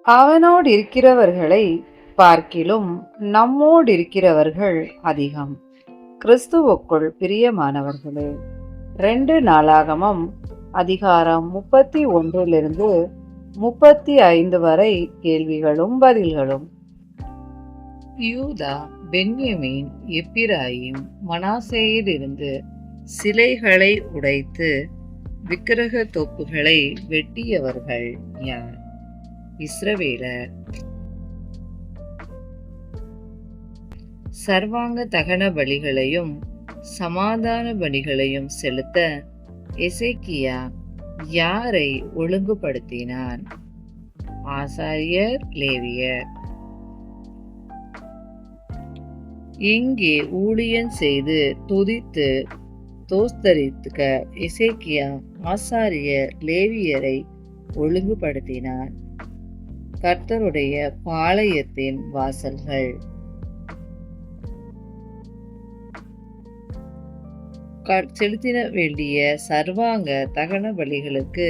அவனோடிருக்கிறவர்களை பார்க்கிலும் நம்மோடிருக்கிறவர்கள் அதிகம். கிறிஸ்துவுக்குள் பிரியமானவர்களே, 2 நாளாகமம் அதிகாரம் 31 35 வரை கேள்விகளும் பதில்களும். யூதா, பென்யமீன், எப்பிராயிம், மனாசேயிலிருந்து சிலைகளை உடைத்து விக்கிரக தோப்புகளை வெட்டியவர்கள் யார்? இஸ்ரவேலர். சர்வாங்க தகன பலிகளையும் சமாதான பலிகளையும் செலுத்த எசேக்கியா யாரை ஒழுங்குபடுத்தினான்? ஆசாரியர், லேவியர். இங்கே ஊழியம் செய்து துதித்து தோஸ்தரிக்க எசேக்கியா ஆசாரியர், லேவியரை ஒழுங்குபடுத்தினான். கர்த்தருடைய பாளையத்தின் வாசல்கள். செலுத்தின வேண்டிய சர்வாங்க தகன பலிகளுக்கு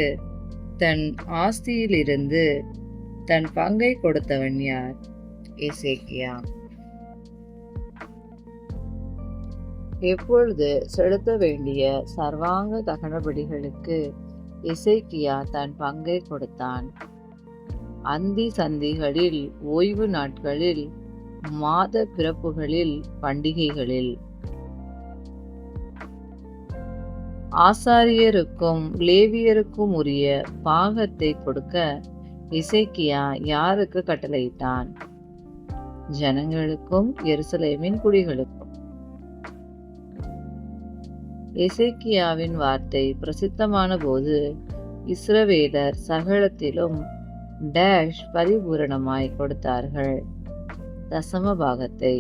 தன் ஆஸ்தியிலிருந்து தன் பங்கை கொடுத்தவன் யார்? எசேக்கியா. எப்பொழுது செலுத்த வேண்டிய சர்வாங்க தகன பலிகளுக்கு எசேக்கியா தன் பங்கை கொடுத்தான்? அந்தி சந்திகளில், ஓய்வு நாட்களில், மாத பிறப்புகளில், பண்டிகைகளில். ஆசாரியருக்கும் லேவியருக்கும் உரிய பாகத்தை கொடுக்க எசேக்கியா யாருக்கு கட்டளையிட்டான்? ஜனங்களுக்கும் எருசலேமின் குடிகளுக்கும். எசேக்கியாவின் வார்த்தை பிரசித்தமான போது இஸ்ரவேலர் சகலத்திலும் டேஷ் பரிபூரணமாய் கொடுத்தார்கள். தசம பாகத்தை.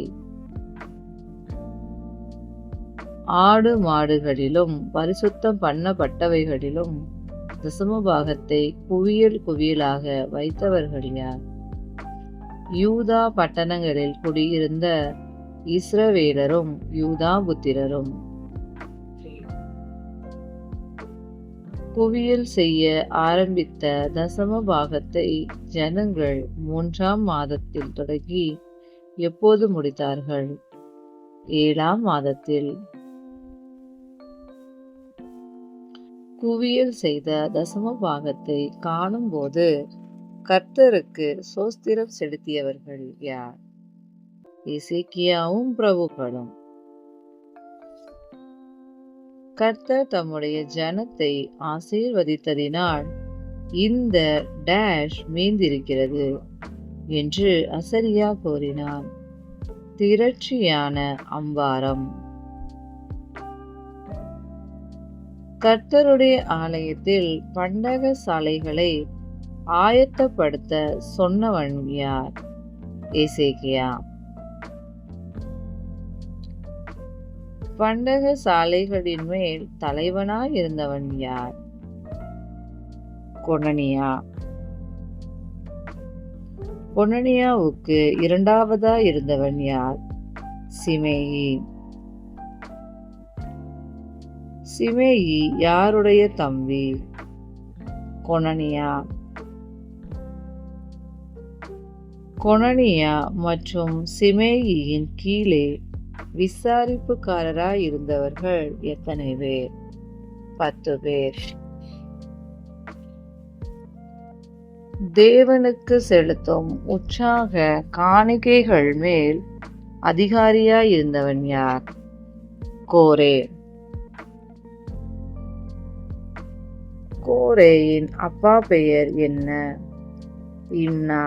ஆடு மாடுகளிலும் பரிசுத்தம் பண்ணப்பட்டவைகளிலும் தசம பாகத்தை குவியல் குவியலாக வைத்தவர்கள் யார்? யூதா பட்டணங்களில் குடியிருந்த இஸ்ரவேலரும் யூதா புத்திரரும். குவியல் செய்ய ஆரம்பித்த தசம பாகத்தை ஜனங்கள் 3ஆம் மாதத்தில் தொடங்கி எப்போது முடித்தார்கள்? 7ஆம் மாதத்தில். குவியல் செய்த தசம பாகத்தை காணும் போது கர்த்தருக்கு சோஸ்திரம் செலுத்தியவர்கள் யார்? எசேக்கியாவும் பிரபுக்களும். கர்த்தர் தம்முடைய ஜனத்தை ஆசீர்வதித்ததினால் இந்த டேஷ் மீந்திருக்கிறது என்று அசரியா கூறினான். திரட்சியான அம்பாரம். கர்த்தருடைய ஆலயத்தில் பண்டக சாலைகளை ஆயத்தப்படுத்த சொன்னவன் யார்? எசேக்கியா. பண்டக சாலைகளின் மேல் தலைவனாய் இருந்தவன் யார்? கொனனியா. கொனனியாவுக்கு 2வதாய் இருந்தவன் யார்? சிமேயி. சிமேயி யாருடைய தம்பி? கொனனியா. கொனனியா மற்றும் சிமேயியின் கீழே விசாரிப்புக்காரராய் இருந்தவர்கள் எத்தனை பேர்? 10 பேர். தேவனுக்கு செலுத்தும் உற்சாக காணிக்கைகள் மேல் அதிகாரியாய் இருந்தவன் யார்? கோரே. கோரேயின் அப்பா பெயர் என்ன? இம்னா.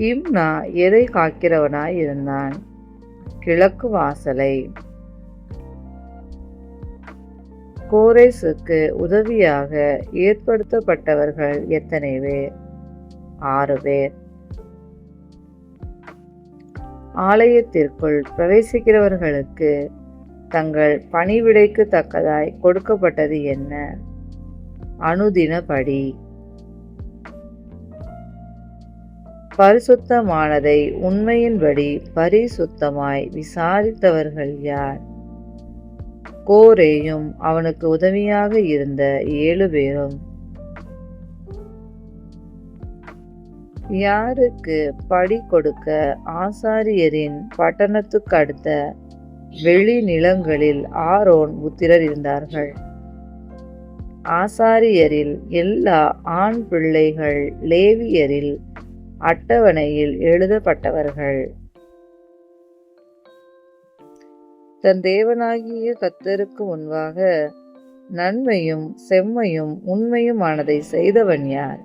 இம்னா எதை காக்கிறவனாய் இருந்தான்? கிழக்கு வாசலை. கோரேசுக்கு உதவியாக ஏற்படுத்தப்பட்டவர்கள் எத்தனை பேர்? 6 பேர். ஆலயத்திற்குள் பிரவேசிக்கிறவர்களுக்கு தங்கள் பணிவிடைக்கு தக்கதாய் கொடுக்கப்பட்டது என்ன? அனுதினப்படி. பரிசுத்தமானதை உண்மையின்படி பரிசுத்தமாய் விசாரித்தவர்கள் யார்? கோரேயும் அவனுக்கு உதவியாக இருந்த 7 பேரும். யாருக்கு படி கொடுக்க ஆசாரியரின் பட்டணத்துக்கு அடுத்த வெளி நிலங்களில் ஆரோன் புத்திரர் இருந்தார்கள். ஆசாரியரில் எல்லா ஆண் பிள்ளைகள் லேவியரில் அட்டவணையில் எழுதப்பட்டவர்கள். தன் தேவனாகிய கர்த்தருக்கு முன்பாக நன்மையும் செம்மையும் உண்மையுமானதை செய்தவன் யார்?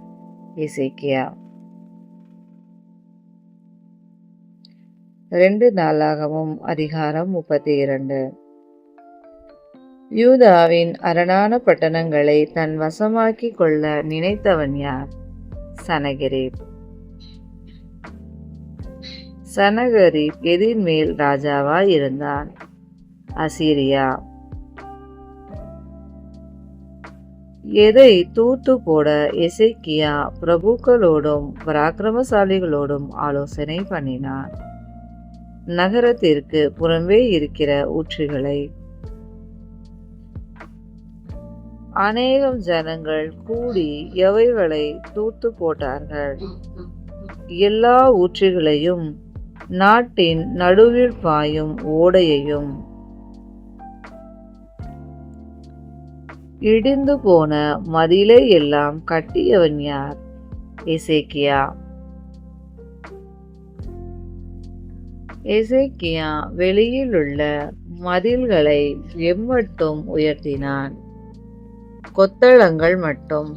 எசேக்கியா. 2 நாளாகமம் அதிகாரம் 32. யூதாவின் அரணான பட்டணங்களை தன் வசமாக்கிக் கொள்ள நினைத்தவன் யார்? சனகெரிப். சனகரிப் எதின்மேல் ராஜாவாய் இருந்தான். அசீரியா. எதை தூத்து போட எசேக்கியா பிரபுக்களோடும் பராக்கிரமசாலிகளோடும் ஆலோசனை பண்ணினான். நகரத்திற்கு புறம்பே இருக்கிற ஊற்றுகளை. அநேகம் ஜனங்கள் கூடி எவைகளை தூத்து போட்டார்கள். எல்லா ஊற்றுகளையும் நாட்டின் நடுவில் பாயும் ஓடையையும். இடிந்து போன மதிலை எல்லாம் கட்டியவன் யார்? எசேக்கியா. எசேக்கியா வெளியில் உள்ள மதில்களை எம்மட்டும் உயர்த்தினான்? கொத்தளங்கள் மட்டும்.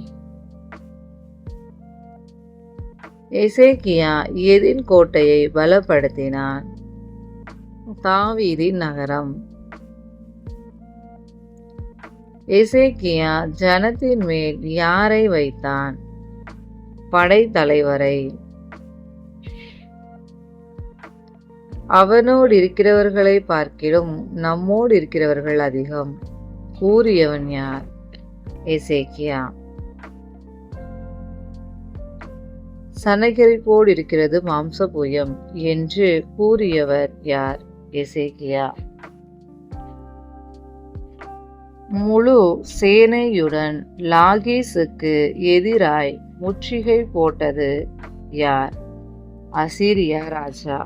எசேக்கியா எதின் கோட்டையை பலப்படுத்தினான்? தாவீதின் நகரம். எசேக்கியா ஜனத்தின் மேல் யாரை வைத்தான்? படைத்தலைவரை. அவனோடு இருக்கிறவர்களை பார்க்கிலும் நம்மோடு இருக்கிறவர்கள் அதிகம் கூறியவன் யார்? எசேக்கியா. சனகெரிப்போடு இருக்கிறது மாம்சபூயம் என்று கூறியவர் யார்? எசேக்கியா. முழு சேனையுடன் லாகீசுக்கு எதிராய் முற்றுகை போட்டது யார்? அசீரியா ராஜா.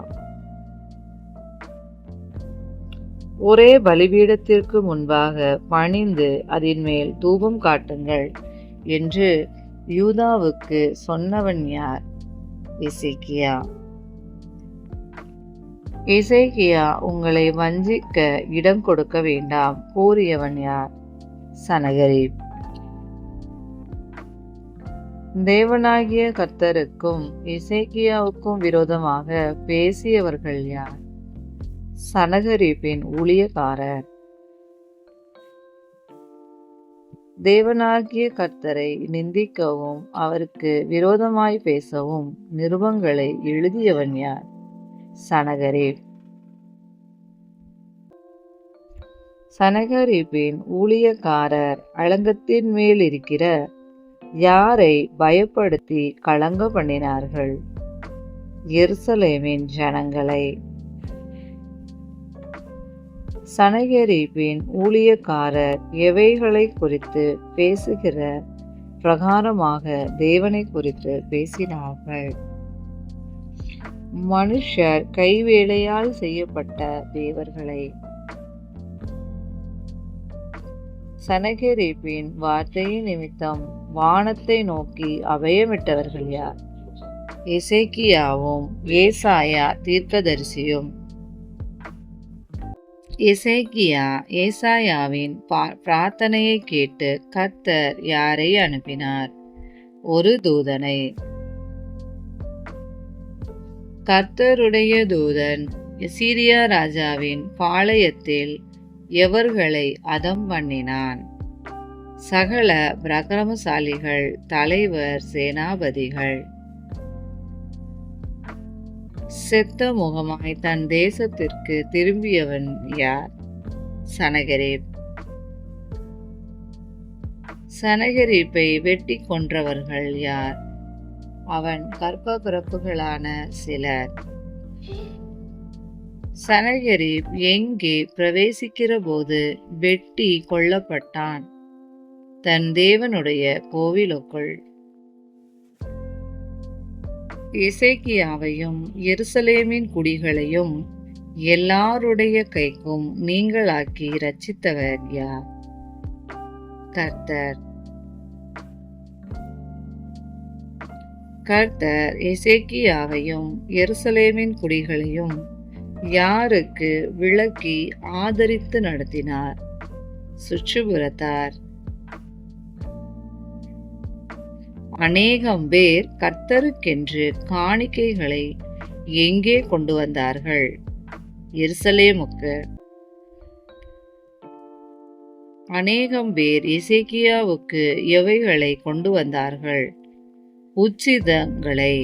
ஒரே பலிபீடத்திற்கு முன்பாக பணிந்து அதன் மேல் தூபம் காட்டுங்கள் என்று யூதாவுக்கு சொன்னவன் யார்? எசேக்கியா. எசேக்கியா உங்களை வஞ்சிக்க இடம் கொடுக்க வேண்டாம் கூறியவன் யார்? சனகரிப். தேவனாகிய கர்த்தருக்கும் எசேக்கியாவுக்கும் விரோதமாக பேசியவர்கள் யார்? சனகரிப்பின் ஊழியக்காரர். தேவனாகிய கர்த்தரை நிந்திக்கவும் அவருக்கு விரோதமாய் பேசவும் நிருபங்களை எழுதியவன் யார்? சனகரிப். சனகரிப்பின் ஊழியக்காரர் அலங்கத்தின் மேல் இருக்கிற யாரை பயப்படுத்தி கலங்க பண்ணினார்கள்? எருசலேமின் ஜனங்களை. சனகெரிப்பின் ஊழியக்காரர் எவைகளை குறித்து பேசுகிற பிரகாரமாக தேவனை குறித்து பேசினார்கள்? மனுஷர் கைவேலையால் செய்யப்பட்ட தேவர்களை. சனகெரிப்பின் வார்த்தையின் நிமித்தம் வானத்தை நோக்கி அபயமிட்டவர்கள் யார்? எசேக்கியாவும் ஏசாயா தீர்க்கதரிசியும். எசேக்கியா ஏசாயாவின் பிரார்த்தனையை கேட்டு கர்த்தர் யாரை அனுப்பினார்? ஒரு தூதனை. கர்த்தருடைய தூதன் சீரியா ராஜாவின் பாளையத்தில் எவர்களை அதம் பண்ணினான்? சகல பராக்கிரமசாலிகள், தலைவர், சேனாபதிகள். செத்த முகமாய் தன் தேசத்திற்கு திரும்பியவன் யார்? சனகரிப். சனகரிப்பை வெட்டி கொன்றவர்கள் யார்? அவன் கர்ப்ப பிறப்புகளான சிலர். சனகரிப் எங்கே பிரவேசிக்கிற போது வெட்டி கொல்லப்பட்டான்? தன் தேவனுடைய கோவிலுக்குள். எசேக்கியாவையும் எருசலேமின் குடிகளையும் எல்லாருடைய கைக்கும் நீங்களாக்கி இரட்சித்தவர் யார்? கர்த்தர். கர்த்தர் எசேக்கியாவையும் எருசலேமின் குடிகளையும் யாருக்கு விலக்கி ஆதரித்து நடத்தினார்? சுற்றுப்புறத்தார். அநேகம் பேர் கர்த்தருக்கென்று காணிக்கைகளை எங்கே கொண்டு வந்தார்கள்? எருசலேமுக்கு. அநேகம் பேர் எசேக்கியாவுக்கு எவைகளை கொண்டு வந்தார்கள்? உச்சிதங்களை.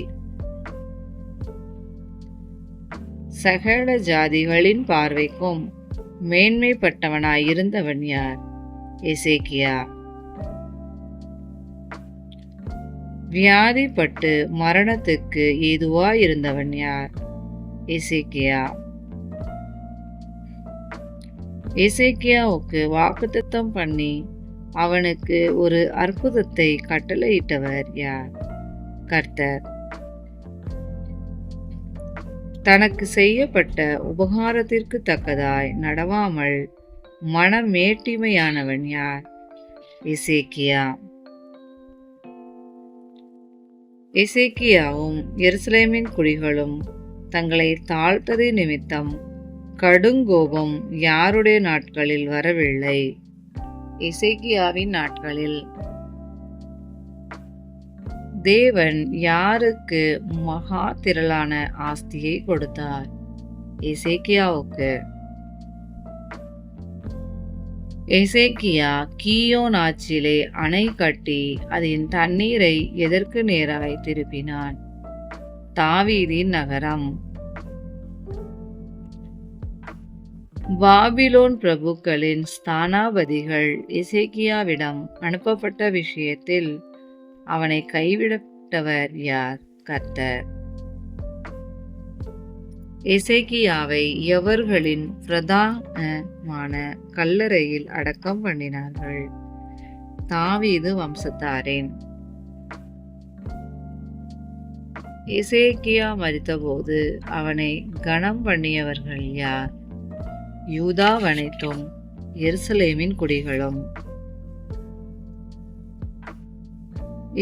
சகல ஜாதிகளின் பார்வைக்கும் மேன்மைப்பட்டவனாயிருந்தவன் யார்? எசேக்கியா. வியாதிப்பட்டு மரணத்துக்கு ஏதுவாயிருந்தவன் யார்? எசேக்கியா. எசேக்கியாவுக்கு வாக்குத்தத்தம் பண்ணி அவனுக்கு ஒரு அற்புதத்தை கட்டளையிட்டவர் யார்? கர்த்தர். தனக்கு செய்யப்பட்ட உபகாரத்திற்கு தக்கதாய் நடவாமல் மனமேட்டிமையானவன் யார்? எசேக்கியா. எசேக்கியாவும் எருசலேமின் குடிகளும் தங்களை தாழ்த்ததை நிமித்தம் கடுங்கோபம் யாருடைய நாட்களில் வரவில்லை? எசேக்கியாவின் நாட்களில். தேவன் யாருக்கு மகா திரளான ஆஸ்தியை கொடுத்தார்? எசேக்கியாவுக்கு. எசேக்கியா கீயோன் ஆற்றிலே அணை கட்டி அதன் தண்ணீரை எதற்கு நேராய் திருப்பினான்? தாவீதின் நகரம். பாபிலோன் பிரபுக்களின் ஸ்தானாபதிகள் எசேக்கியாவிடம் அனுப்பப்பட்ட விஷயத்தில் அவனை கைவிட்டவர் யார்? கர்த்தர். எசேக்கியாவை எவர்களின் பிரதானமான கல்லறையில் அடக்கம் பண்ணினார்கள்? தாவீது வம்சத்தாரின். எசேக்கியா மரித்தபோது அவனை கனம் பண்ணியவர்கள் யார்? யூதாவனைத்தும் எருசலேமின் குடிகளும்.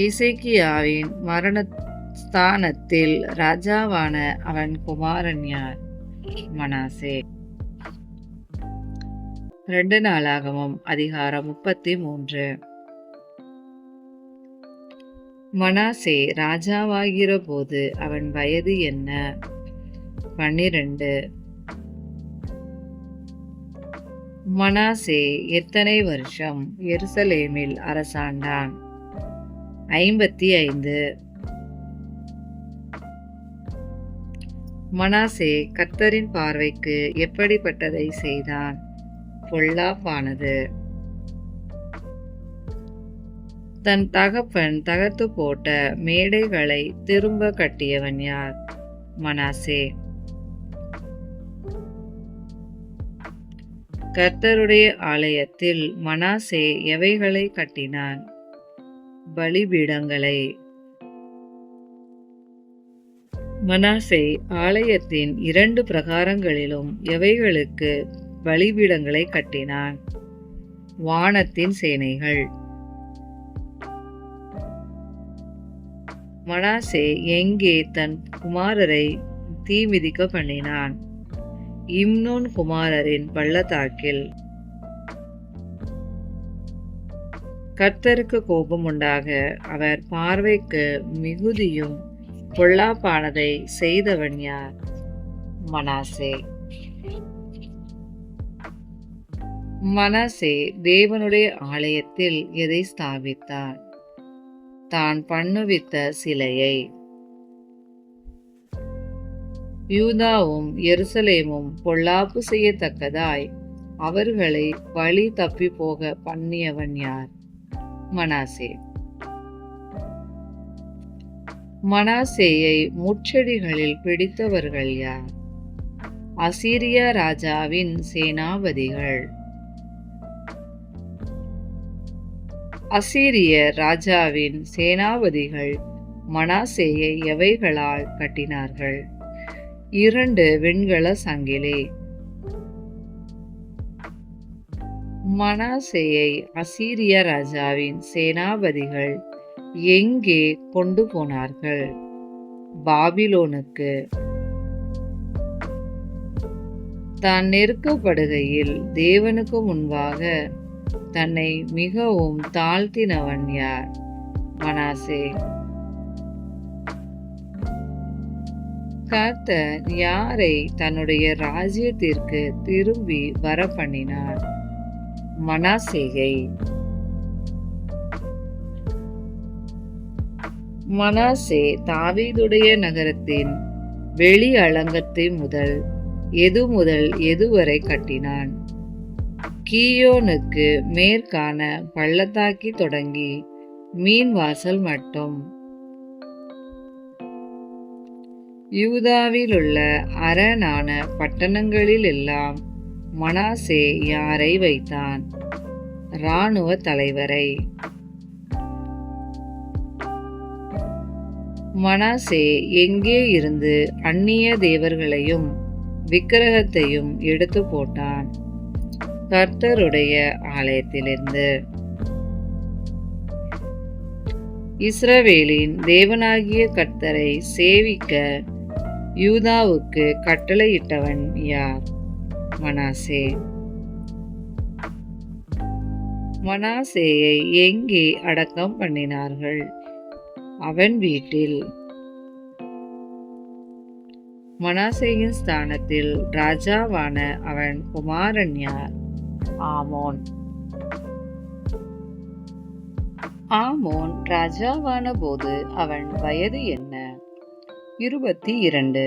எசேக்கியாவின் மரணஸ்தானத்தில் ராஜாவான அவன் குமாரன் யார்? மனாசே. 2 நாளாகமம் அதிகாரம் 33. மனாசே ராஜாவாகிற போது அவன் வயது என்ன? 12. மனாசே எத்தனை வருஷம் எருசலேமில் அரசாண்டான்? 55. மனாசே கர்த்தரின் பார்வைக்கு எப்படிப்பட்டதை செய்தான்? பொல்லாப்பானது. தன் தகப்பன் தகர்த்து போட்ட மேடைகளை திரும்ப கட்டியவன் யார்? மனாசே. கர்த்தருடைய ஆலயத்தில் மனாசே எவைகளை கட்டினான்? பலிபீடங்களை. மனாசே ஆலயத்தின் 2 பிரகாரங்களிலும் எவைகளுக்கு பலிபீடங்களை கட்டினான்? வானத்தின் சேனைகள். மனாசே எங்கே தன் குமாரரை தீ மிதிக்க பண்ணினான்? இம்னோன் குமாரரின் பள்ளத்தாக்கில். கர்த்தருக்கு கோபம் உண்டாக அவர் பார்வைக்கு மிகுதியும் பொல்லாப்பானதை செய்தவன் யார்? மனாசே. மனாசே தேவனுடைய ஆலயத்தில் எதை ஸ்தாபித்தான்? தான் பண்ணுவித்த சிலையை. யூதாவும் எருசலேமும் பொல்லாப்பு செய்யத்தக்கதாய் அவர்களை வழி தப்பி போக பண்ணியவன் யார்? மனாசே. மனாசேயை முட்செடிகளில் பிடித்தவர்கள் யார்? அசீரிய ராஜாவின் சேனாபதிகள். அசீரிய ராஜாவின் சேனாபதிகள் மனாசேயை எவைகளால் கட்டினார்கள்? 2 வெண்கல சங்கிலி. மனாசேயை அசீரிய ராஜாவின் சேனாபதிகள் எங்கே கொண்டு போனார்கள்? பாபிலோனுக்கு. தான் நெருக்கப்படுகையில் தேவனுக்கு முன்பாக தன்னை மிகவும் தாழ்த்தினவன் யார்? மனாசே. கர்த்தர் யாரை தன்னுடைய ராஜ்யத்திற்கு திரும்பி வர பண்ணினார்? மனாசேயை. மனாசே தாவீதுடைய நகரத்தின் வெளி அலங்கத்தை முதல் எதுவரை கட்டினான்? கீயோனுக்கு மேற்கான பள்ளத்தாக்கி தொடங்கி மீன் வாசல் மட்டும். யூதாவில் உள்ள அரணான பட்டணங்களில் எல்லாம் மனாசே யாரை வைத்தான்? இராணுவ தலைவரை. மனாசே எங்கே இருந்து அந்நிய தேவர்களையும் விக்கிரகத்தையும் எடுத்து போட்டான்? கர்த்தருடைய ஆலயத்திலிருந்து. இஸ்ரவேலின் தேவனாகிய கர்த்தரை சேவிக்க யூதாவுக்கு கட்டளையிட்டவன் யார்? மனாசே. மனாசேயை எங்கே அடக்கம் பண்ணினார்கள்? அவன் வீட்டில். மனாசேயின் ஸ்தானத்தில் ராஜாவான அவன் குமாரன் யார்? ஆமோன். ஆமோன் ராஜாவான போது அவன் வயது என்ன? 22.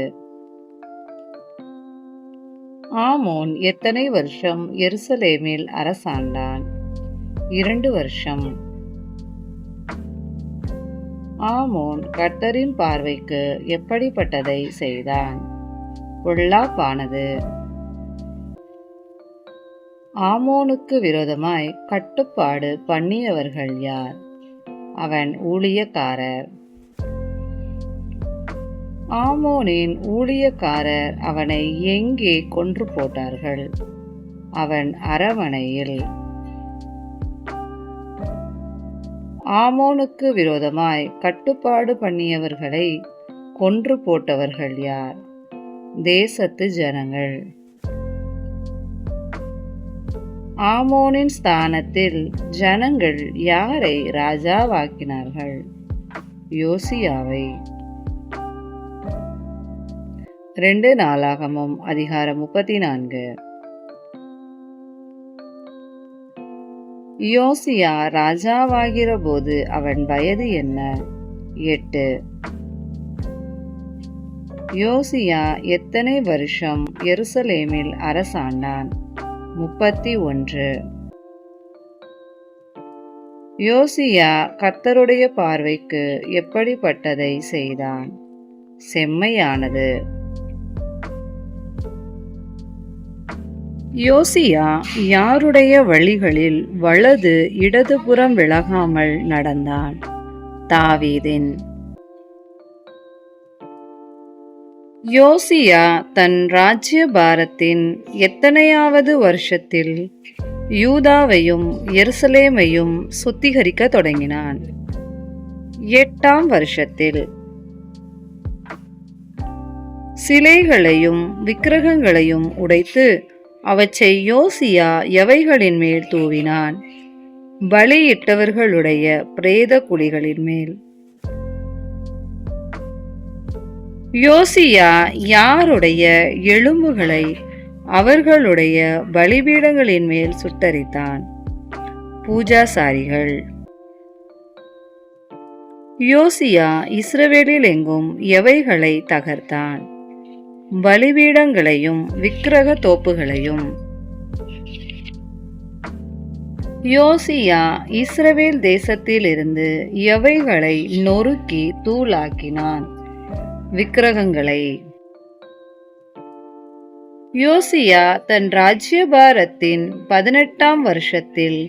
ஆமோன் எத்தனை வருஷம் எருசலேமில் அரசாண்டான்? 2 வருஷம். ஆமோன் கர்த்தரின் பார்வைக்கு எப்படிப்பட்டதை செய்தான்? பொல்லாப்பானது. ஆமோனுக்கு விரோதமாய் கட்டுப்பாடு பண்ணியவர்கள் யார்? அவன் ஊழியக்காரர். ஆமோனின் ஊழியக்காரர் அவனை எங்கே கொன்று போட்டார்கள்? அவன் அரமனையில். ஆமோனுக்கு விரோதமாய் கட்டுப்பாடு பண்ணியவர்களை கொன்று போட்டவர்கள் யார்? தேசத்து ஜனங்கள். ஆமோனின் ஸ்தானத்தில் ஜனங்கள் யாரை ராஜாவாக்கினார்கள்? யோசியாவை. 2 நாளாகமம் அதிகாரம் 34. யோசியா ராஜாவாகிற போது அவன் வயது என்ன? 8. யோசியா எத்தனை வருஷம் எருசலேமில் அரசாண்டான்? 31. யோசியா கர்த்தருடைய பார்வைக்கு எப்படிப்பட்டதை செய்தான்? செம்மையானது. யோசியா யாருடைய வழிகளில் வலது இடதுபுறம் விலகாமல் நடந்தான்? தாவீதின். யோசியா தன் ராஜ்யபாரத்தின் எத்தனையாவது வருஷத்தில் யூதாவையும் எருசலேமையும் சுத்திகரிக்க தொடங்கினான்? 8ஆம் வருஷத்தில். சிலைகளையும் விக்கிரகங்களையும் உடைத்து அவற்றை யோசியா எவைகளின் மேல் தூவினான்? பலியிட்டவர்களுடைய பிரேத குழிகளின் மேல். யோசியா யாருடைய எலும்புகளை அவர்களுடைய பலிபீடங்களின் மேல் சுட்டரித்தான்? பூஜாசாரிகள். யோசியா இஸ்ரவேலில் எங்கும் எவைகளை தகர்த்தான்? பலிபீடங்களையும் விக்கிரக தோப்புகளையும். யோசியா இஸ்ரவேல் தேசத்தில் இருந்து எவைகளை நொறுக்கி தூளாக்கினான்? விக்கிரகங்களை. யோசியா தன் ராஜ்யபாரத்தின் 18ஆம் வருஷத்தில்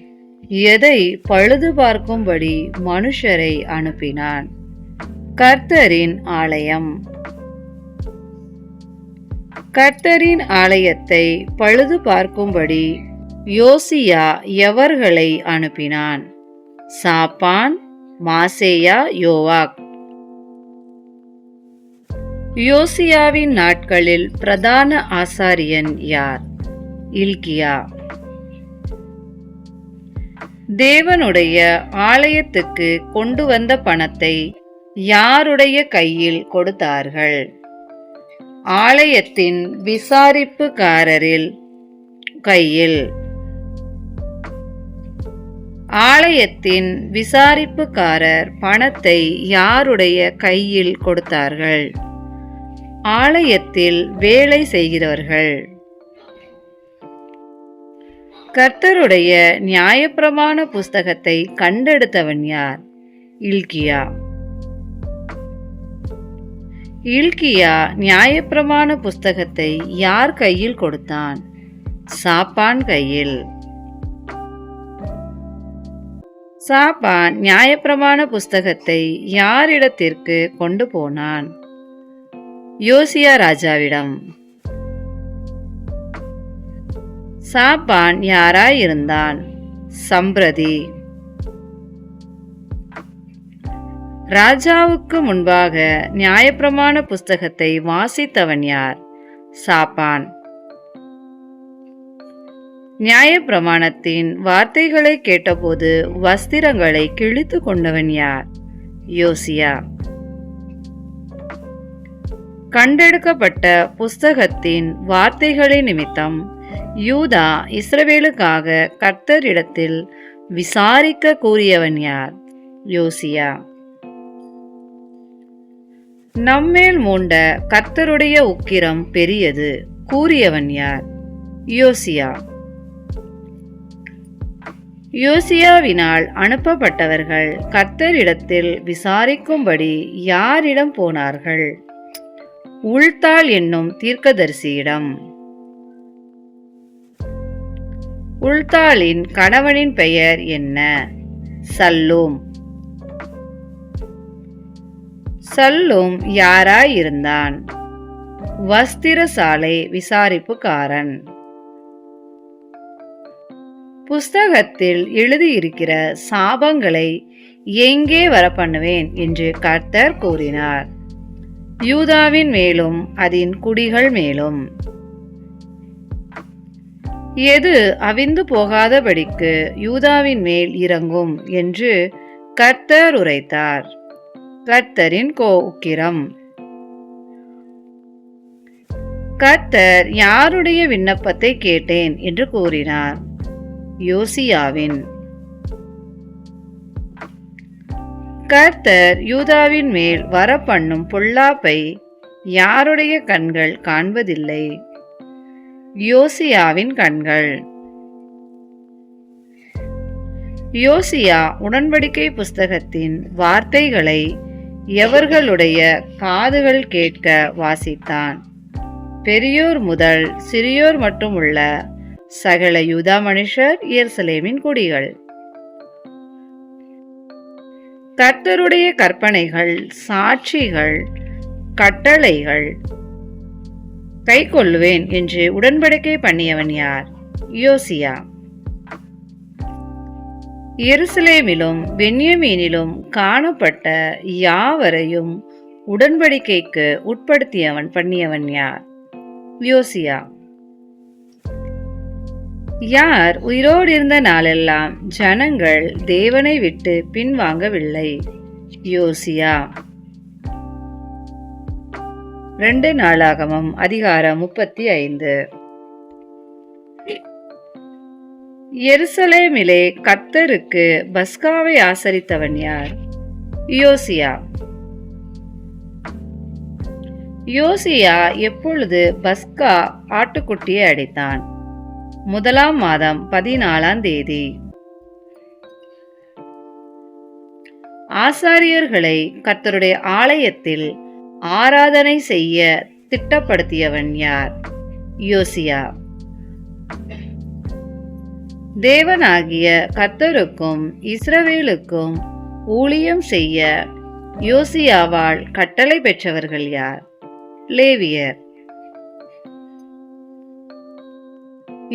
எதை பழுது பார்க்கும்படி மனுஷரை அனுப்பினான்? கர்த்தரின் ஆலயம். கர்த்தரின் ஆலயத்தை பழுது பார்க்கும்படி யோசியா எவர்களை அனுப்பினான்? சாப்பான், மாசேயா, யோவாக். யோசியாவின் நாட்களில் பிரதான ஆசாரியன் யார்? இல்கியா. தேவனுடைய ஆலயத்துக்கு கொண்டு வந்த பணத்தை யாருடைய கையில் கொடுத்தார்கள்? ஆலயத்தின் விசாரிப்புக்காரரில் கையில். ஆலயத்தின் விசாரிப்புக்காரர் பணத்தை யாருடைய கையில் கொடுத்தார்கள்? ஆலயத்தில் வேலை செய்கிறவர்கள். கர்த்தருடைய நியாயப்பிரமாண புஸ்தகத்தை கண்டெடுத்தவன் யார்? இல்கியா. இல்கியா நியாயப்பிரமாண புஸ்தகத்தை யார் கையில் கொடுத்தான்? சாப்பான் கையில். சாப்பான் நியாயப்பிரமாண புஸ்தகத்தை யாரிடத்திற்கு கொண்டு போனான்? யோசியா ராஜாவிடம். சாப்பான் யாராயிருந்தான்? சம்பிரதி. ராஜாவுக்கு முன்பாக நியாயப்பிரமாண புஸ்தகத்தை வாசித்தவன் யார்? சாப்பான். நியாயப்பிரமாணத்தின் வார்த்தைகளை கேட்டபோது வஸ்திரங்களை கிழித்து கொண்டவன் யார்? யோசியா. கண்டெடுக்கப்பட்ட புஸ்தகத்தின் வார்த்தைகளின் நிமித்தம் யூதா இஸ்ரவேலுக்காக கர்த்தரிடத்தில் விசாரிக்க கூறியவன் யார்? யோசியா. நம்மேல் மூண்ட கர்த்தருடைய உக்கிரம் பெரியது கூறியவன் யார்? யோசியா. யோசியாவினால் அனுப்பப்பட்டவர்கள் கர்த்தரிடத்தில் விசாரிக்கும்படி யாரிடம் போனார்கள்? உள்தாள் என்னும் தீர்க்கதரிசியிடம். உள்தாளின் கணவனின் பெயர் என்ன? சல்லூம். சல்லூம் யாராயிருந்தான்? வஸ்திரசாலை விசாரிப்புக்காரன். புஸ்தகத்தில் எழுதியிருக்கிற சாபங்களை எங்கே வரப்பண்ணுவேன் என்று கர்த்தர் கூறினார்? யூதாவின் மேலும் அதன் குடிகள் மேலும். எது அவிந்து போகாதபடிக்கு யூதாவின் மேல் இறங்கும் என்று கர்த்தர் உரைத்தார்? கர்த்தரின் உக்கிரம். கர்த்தர் யாருடைய விண்ணப்பத்தை கேட்டேன் என்று கூறினார்? யோசியாவின். கர்த்தர் யூதாவின் மேல் வரப்பண்ணும் பொல்லாப்பை யாருடைய கண்கள் காண்பதில்லை? யோசியாவின் கண்கள். யோசியா உடன்படிக்கை புஸ்தகத்தின் வார்த்தைகளை எவர்களுடைய காதுகள் கேட்க வாசித்தான்? பெரியோர் முதல் சிறியோர் மட்டும் உள்ள சகல யூதா மனுஷர், எருசலேமின் குடிகள். கர்த்தருடைய கற்பனைகள், சாட்சிகள், கட்டளைகள் கைக்கொள்ளுவேன் என்று உடன்படிக்கை பண்ணியவன் யார்? யோசியா. எருசலேமிலும் பென்யமீனிலும் காணப்பட்ட யாவரையும் உடன்படிக்கைக்கு உட்படுத்தியவன் பண்ணியவன் யார்? யோசியா. யார் உயிரோடு இருந்த நாளெல்லாம் ஜனங்கள் தேவனை விட்டு பின்வாங்கவில்லை? யோசியா. 2 நாளாகமம் அதிகாரம் 35. எருசலேமிலே கர்த்தருக்கு பஸ்காவை ஆசரித்தவன் யார்? யோசியா. யோசியா எப்பொழுது பஸ்கா ஆட்டுக்குட்டியை அடித்தான்? 1ஆம் மாதம் 14ஆம் தேதி. ஆசாரியர்களை கர்த்தருடைய ஆலயத்தில் ஆராதனை செய்ய திட்டப்படுத்தியவன் யார்? யோசியா. தேவனாகிய கர்த்தருக்கும் இஸ்ரவேலுக்கும் ஊழியம் செய்ய யோசியாவால் கட்டளை பெற்றவர்கள் யார்? லேவியர்.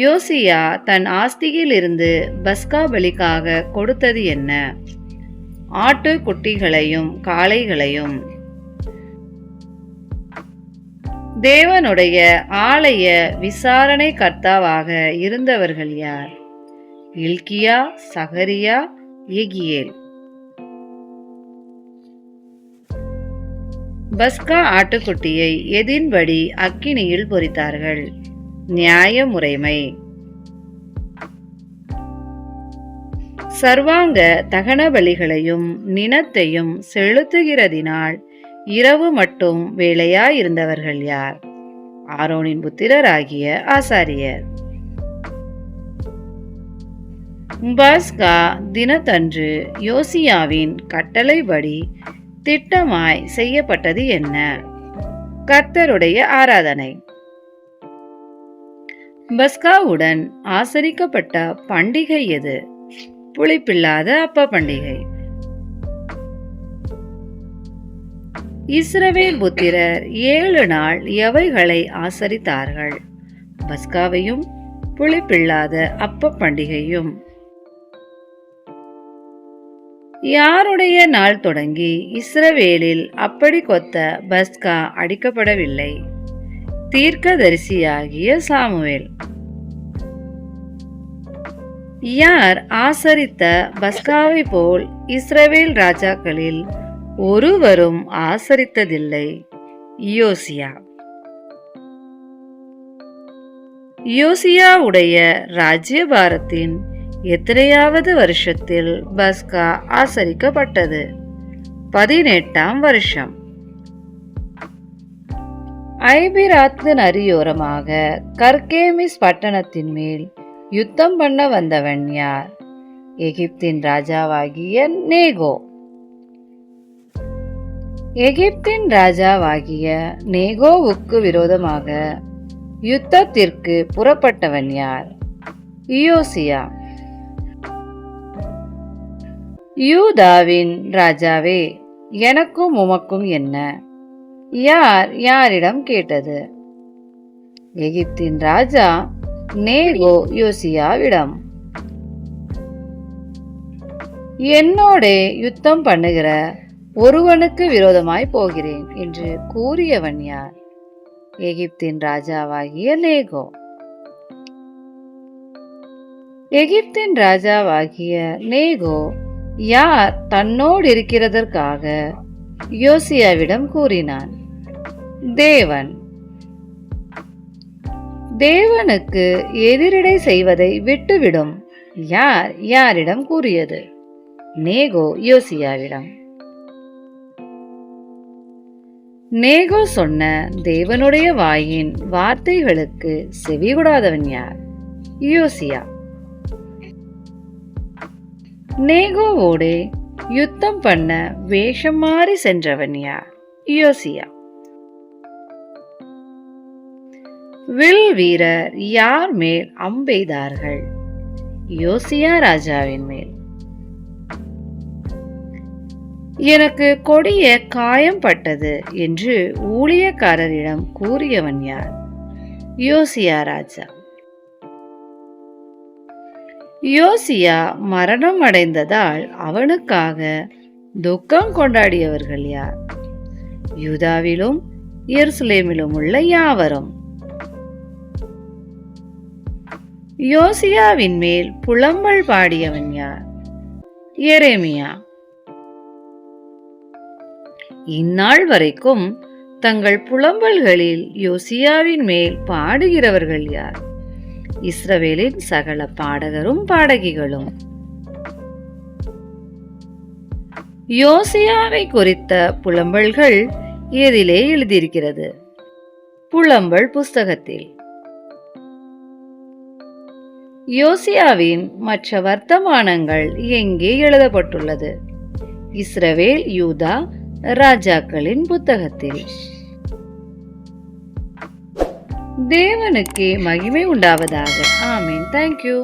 யோசியா தன் ஆஸ்தியில் இருந்து பஸ்கா பலிக்காக கொடுத்தது என்ன? ஆட்டு குட்டிகளையும் காளைகளையும். தேவனுடைய ஆலய விசாரணை கர்த்தாவாக இருந்தவர்கள் யார்? இல்கியா, சகரியா, ஏகியேல். பஸ்கா ஆட்டுக்குட்டியை எதின்படி அக்கினியில் பொரித்தார்கள்? நியாய முறைமை. சர்வாங்க தகன பலிகளையும் நினத்தையும் செலுத்துகிறதினால் இரவு மட்டும் வேலையாயிருந்தவர்கள் யார்? ஆரோனின் புத்திரராகிய ஆசாரியர். பஸ்கா தினத்தன்று யோசியாவின் கட்டளைப்படி திட்டமாய் செய்யப்பட்டது என்ன? கர்த்தருடைய ஆராதனை. பஸ்காவுடன் ஆசரிக்கப்பட்ட பண்டிகை எது? புளிப்பில்லாத அப்ப பண்டிகை. இஸ்ரவேல் புத்திரர் 7 நாள் எவைகளை ஆசரித்தார்கள்? பஸ்காவையும் புளிப்பில்லாத அப்ப பண்டிகையும். யாருடைய நாள் தொடங்கி இஸ்ரவேலில் அப்படி கொத்த பஸ்கா அடிக்கப்படவில்லை? தீர்க்கதரிசியாகிய சாமுவேல். யார் ஆசரித்த பஸ்காவை போல் இஸ்ரவேல் ராஜாக்களில் ஒருவரும் ஆசரித்ததில்லை? யோசியா. யோசியாவுடைய ராஜ்யபாரத்தின் எத்தனையாவது வருஷத்தில் பஸ்கா ஆசரிக்கப்பட்டது? 18ஆம் வருஷம். ஐபிராத்து நதியோரமாக கர்கேமிஸ் பட்டணத்தின் மேல் யுத்தம் பண்ண வந்தவன் யார்? எகிப்தின் ராஜாவாகிய நேகோ. எகிப்தின் ராஜாவாகிய நேகோவுக்கு விரோதமாக யுத்தத்திற்கு புறப்பட்டவன் யார்? யோசியா. யூதாவின் ராஜாவே, எனக்கும் உமக்கும் என்ன? யார் யாரிடம் கேட்டது? எகிப்தின் ராஜா நேகோ யோசியாவிடம். என்னோடே யுத்தம் பண்ணுகிற ஒருவனுக்கு விரோதமாய் போகிறேன் என்று கூறியவன் யார்? எகிப்தின் ராஜாவாகிய நேகோ. எகிப்தின் ராஜாவாகிய நேகோ யார் தன்னோடு இருக்கிறதற்காக யோசியாவிடம் கூறினான்? தேவன். தேவனுக்கு எதிரிடை செய்வதை விட்டுவிடும் யார் யாரிடம் கூறியது? நேகோ யோசியாவிடம். நேகோ சொன்ன தேவனுடைய வாயின் வார்த்தைகளுக்கு செவிகொடாதவன் யார்? யோசியா. நேகோவோடு யுத்தம் பண்ண வேஷம் மாறி சென்றவன் யார்? யோசியா. வில் வீரர் யார் மேல் அம்பெய்தார்கள்? யோசியா ராஜாவின் மேல். எனக்கு கொடிய காயம் பட்டது என்று ஊழியக்காரரிடம் கூறியவன் யார்? யோசியா ராஜா. யோசியா மரணம் அடைந்ததால் அவனுக்காக துக்கம் கொண்டாடியவர்கள் யார்? யூதாவிலும் எருசலேமிலும் உள்ள யாவரும். யோசியாவின் மேல் புலம்பல் பாடியவன் யார்? எரேமியா. இந்நாள் வரைக்கும் தங்கள் புலம்பல்களில் யோசியாவின் மேல் பாடுகிறவர்கள் யார்? இஸ்ரவேலின் சகல பாடகரும் பாடகிகளும். யோசியாவை குறித்த புலம்பல்கள் எதிலே எழுதியிருக்கிறது? புலம்பல் புஸ்தகத்தில். யோசியாவின் மற்ற வர்த்தமானங்கள் எங்கே எழுதப்பட்டுள்ளது? இஸ்ரவேல் யூதா ராஜாக்களின் புத்தகத்தில். தேவனுக்கே மகிமை உண்டாவதாக. ஆமென். தேங்க்யூ.